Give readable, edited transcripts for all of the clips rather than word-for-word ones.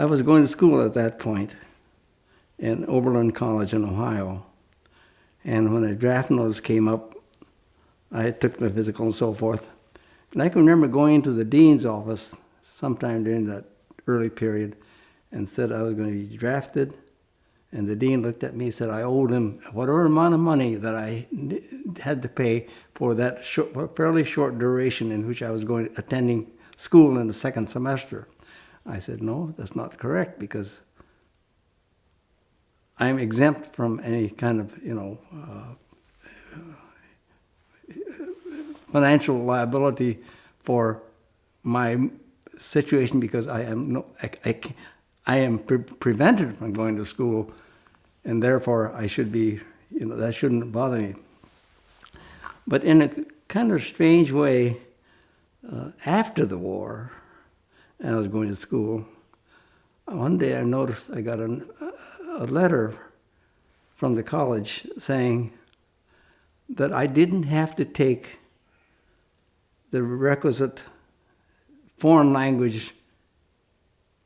I was going to school at that point in Oberlin College in Ohio. And when a draft notice came up, I took my physical and so forth. And I can remember going into the dean's office sometime during that early period and said I was going to be drafted. And the dean looked at me and said I owed him whatever amount of money that I had to pay for that fairly short duration in which I was attending school in the second semester. I said, no, that's not correct, because I'm exempt from any kind of, financial liability for my situation, because I am prevented from going to school, and therefore I should be, that shouldn't bother me. But in a kind of strange way, after the war, and I was going to school, one day I noticed I got a letter from the college saying that I didn't have to take the requisite foreign language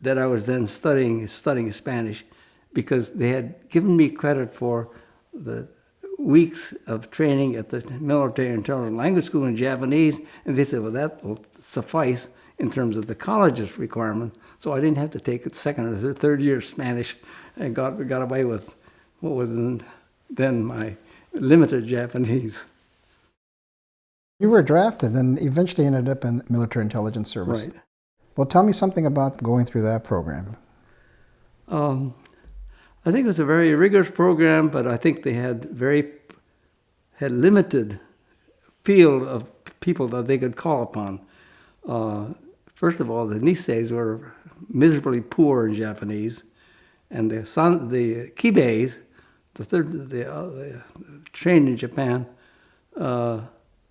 that I was then studying Spanish, because they had given me credit for the weeks of training at the Military Intelligence Language School in Japanese, and they said, well, that will suffice in terms of the college's requirement, so I didn't have to take it second or third year Spanish, and got away with what was then my limited Japanese. You were drafted and eventually ended up in military intelligence service. Right. Well, tell me something about going through that program. I think it was a very rigorous program, but I think they had limited field of people that they could call upon. First of all, the Niseis were miserably poor in Japanese, and the Kibeis, the trained in Japan,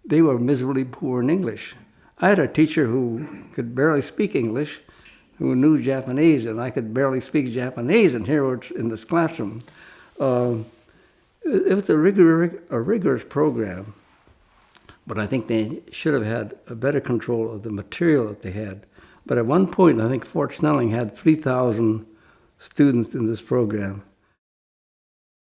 they were miserably poor in English. I had a teacher who could barely speak English, who knew Japanese, and I could barely speak Japanese, and here we're in this classroom. It was a rigorous program, but I think they should have had a better control of the material that they had. But at one point, I think Fort Snelling had 3,000 students in this program.